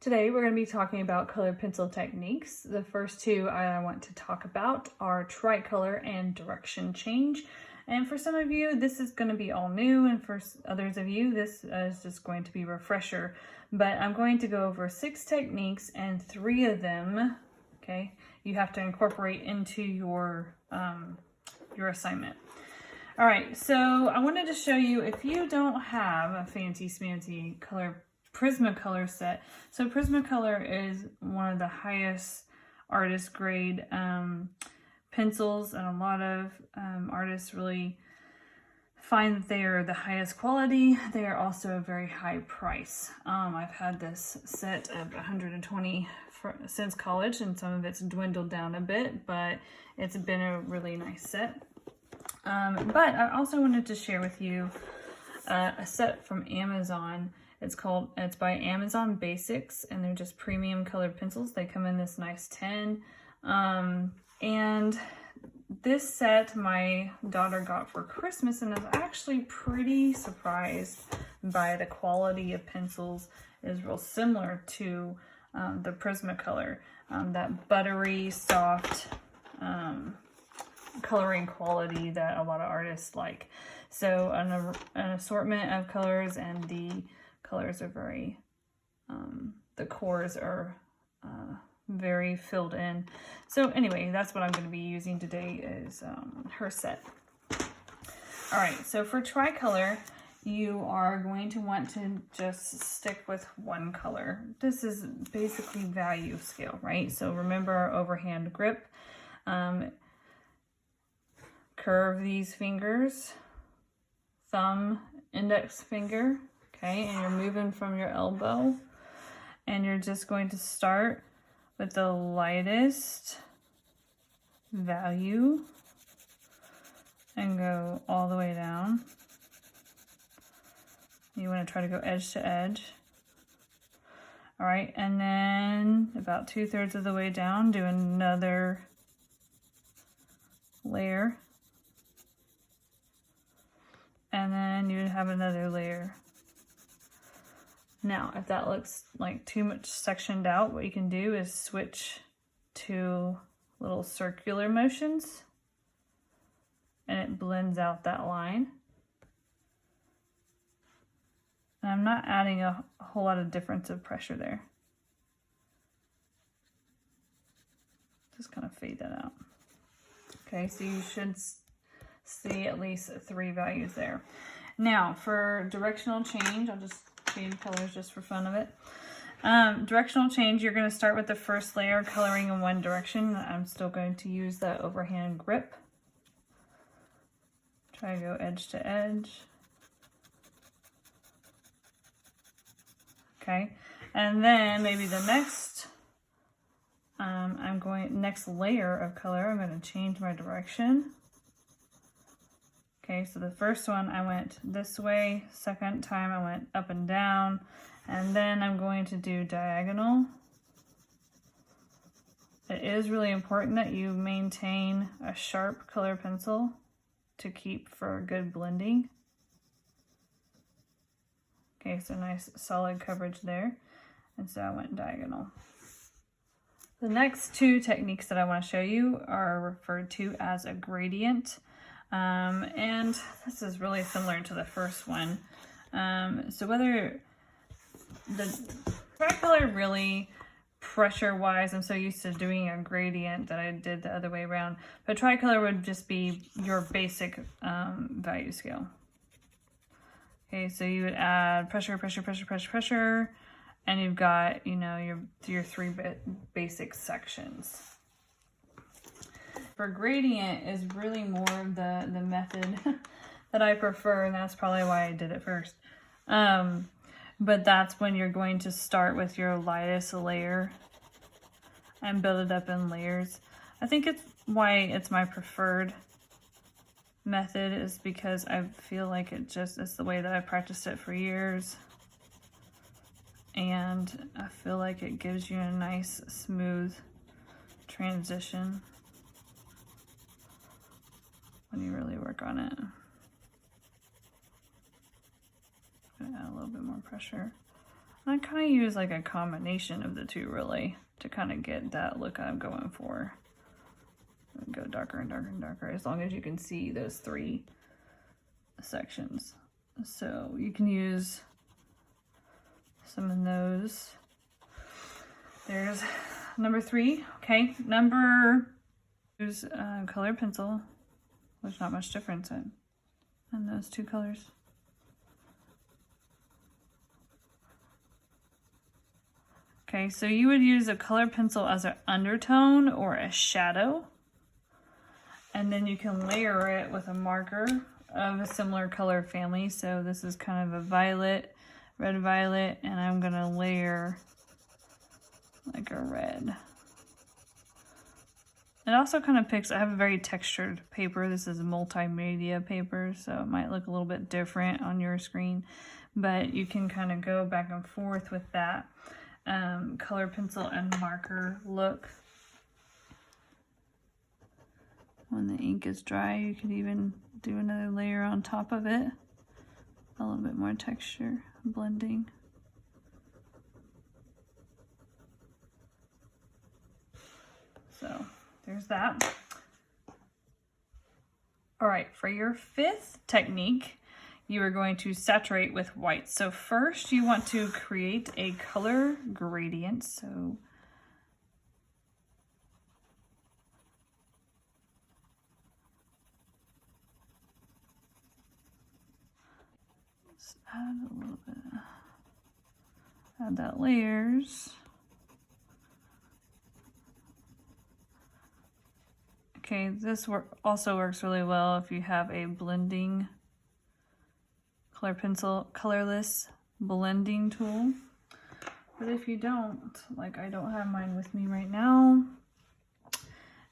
Today we're going to be talking about colored pencil techniques. The first two I want to talk about are tricolor and direction change. And for some of you, this is going to be all new, and for others of you, this is just going to be a refresher. But I'm going to go over 6 techniques, and 3 of them, okay, you have to incorporate into your assignment. All right, so I wanted to show you, if you don't have a fancy smancy color Prismacolor set. So Prismacolor is one of the highest artist grade pencils, and a lot of artists really find that they are the highest quality. They are also a very high price. I've had this set of 120 since college, and some of it's dwindled down a bit, but it's been a really nice set. But I also wanted to share with you a set from Amazon. It's by Amazon Basics, and they're just premium colored pencils. They come in this nice tin. And this set my daughter got for Christmas, and I was actually pretty surprised by the quality of pencils. It is real similar to the Prismacolor, that buttery, soft coloring quality that a lot of artists like. So an assortment of colors, and the colors are very, the cores are very filled in. So anyway, that's what I'm going to be using today, is her set. All right, so for tricolor, you are going to want to just stick with one color. This is basically value scale, right? So remember our overhand grip. Curve these fingers, thumb, index finger. Okay, and you're moving from your elbow, and you're just going to start with the lightest value and go all the way down. You want to try to go edge to edge. All right, and then about 2/3 of the way down, do another layer. And then you have another layer. Now, if that looks like too much sectioned out, what you can do is switch to little circular motions, and it blends out that line. And I'm not adding a whole lot of difference of pressure there. Just kind of fade that out. Okay, so you should see at least 3 values there. Now, for directional change, I'll just change colors just for fun of it. Directional change, you're going to start with the first layer coloring in one direction. I'm still going to use that overhand grip. Try to go edge to edge. Okay, and then maybe the next next layer of color, I'm going to change my direction. Okay, so the first one I went this way, second time I went up and down, and then I'm going to do diagonal. It is really important that you maintain a sharp color pencil to keep for good blending. Okay, so nice solid coverage there, and so I went diagonal. The next 2 techniques that I want to show you are referred to as a gradient. And this is really similar to the first one. So whether the tricolor, really pressure wise, I'm so used to doing a gradient that I did the other way around, but tricolor would just be your basic value scale. Okay, so you would add pressure, pressure, pressure, pressure, pressure, and you've got, you know, your 3 basic sections. For gradient is really more of the method that I prefer, and that's probably why I did it first. But that's when you're going to start with your lightest layer and build it up in layers. I think it's why it's my preferred method, is because I feel like it's the way that I practiced it for years. And I feel like it gives you a nice, smooth transition when you really work on it. I'm gonna add a little bit more pressure. I kind of use like a combination of the two really to kind of get that look I'm going for. Go darker and darker and darker as long as you can see those 3 sections. So you can use some of those. There's number 3. Okay, use colored pencil. There's not much difference in those 2 colors. Okay, so you would use a colored pencil as an undertone or a shadow. And then you can layer it with a marker of a similar color family. So this is kind of a violet, red violet, and I'm gonna layer like a red. It also kind of picks, I have a very textured paper. This is a multimedia paper, so it might look a little bit different on your screen, but you can kind of go back and forth with that color pencil and marker look. When the ink is dry, you could even do another layer on top of it. A little bit more texture, blending. So there's that. All right, for your 5th technique, you are going to saturate with white. So first you want to create a color gradient. So let's add a little bit, add that layers. Okay, this also works really well if you have a blending colorless blending tool. But if you don't, like I don't have mine with me right now,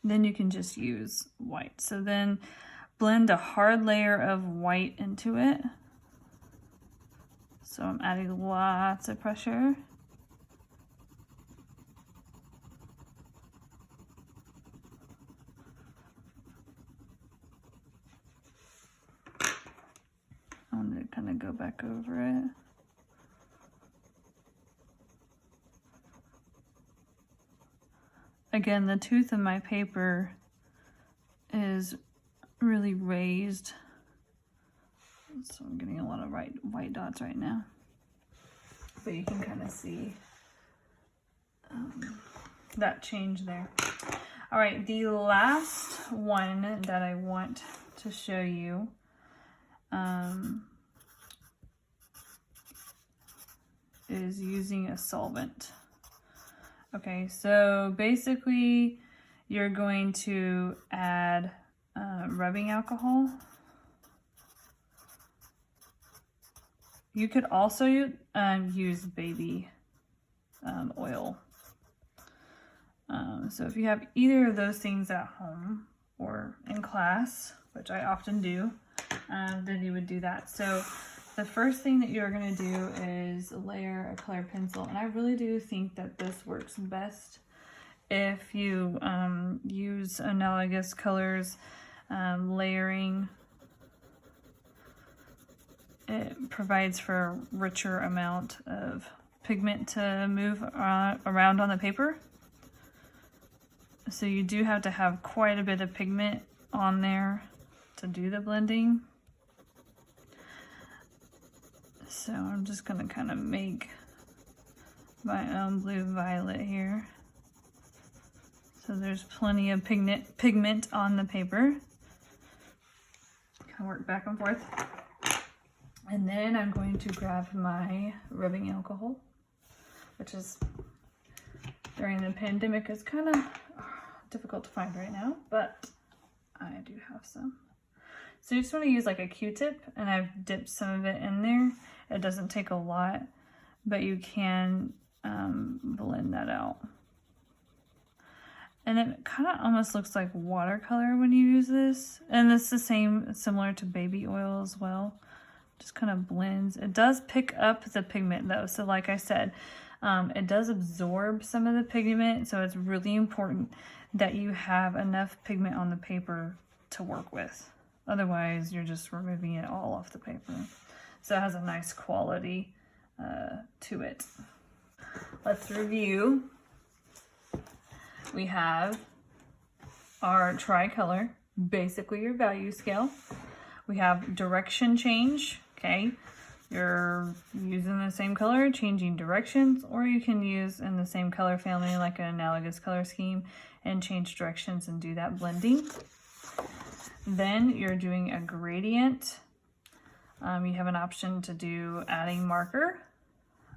then you can just use white. So then blend a hard layer of white into it. So I'm adding lots of pressure. I'm going to kind of go back over it. Again, the tooth of my paper is really raised, so I'm getting a lot of white dots right now. But you can kind of see that change there. All right, the last one that I want to show you is using a solvent. Okay, so basically you're going to add rubbing alcohol. You could also use baby oil. So if you have either of those things at home or in class, which I often do, then you would do that. So the first thing that you're going to do is layer a colored pencil, and I really do think that this works best if you use analogous colors. Layering, it provides for a richer amount of pigment to move around on the paper. So you do have to have quite a bit of pigment on there to do the blending. So I'm just going to kind of make my own blue violet here. So there's plenty of pigment on the paper. Kind of work back and forth. And then I'm going to grab my rubbing alcohol, which is during the pandemic is kind of difficult to find right now, but I do have some. So you just want to use like a Q-tip, and I've dipped some of it in there. It doesn't take a lot, but you can blend that out. And it kind of almost looks like watercolor when you use this. And it's the same, similar to baby oil as well. Just kind of blends. It does pick up the pigment though. So like I said, it does absorb some of the pigment. So it's really important that you have enough pigment on the paper to work with. Otherwise, you're just removing it all off the paper. So it has a nice quality to it. Let's review. We have our tricolor, basically your value scale. We have direction change, okay? You're using the same color, changing directions, or you can use in the same color family like an analogous color scheme and change directions and do that blending. Then you're doing a gradient. You have an option to do adding marker,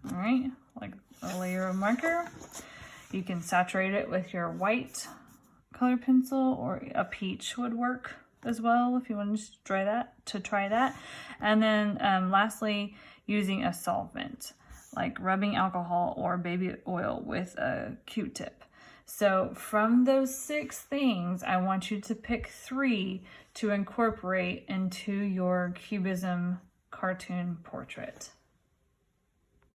all right, like a layer of marker. You can saturate it with your white color pencil, or a peach would work as well if you want to try that. And then lastly, using a solvent like rubbing alcohol or baby oil with a Q-tip. So from those 6 things, I want you to pick 3 to incorporate into your Cubism cartoon portrait.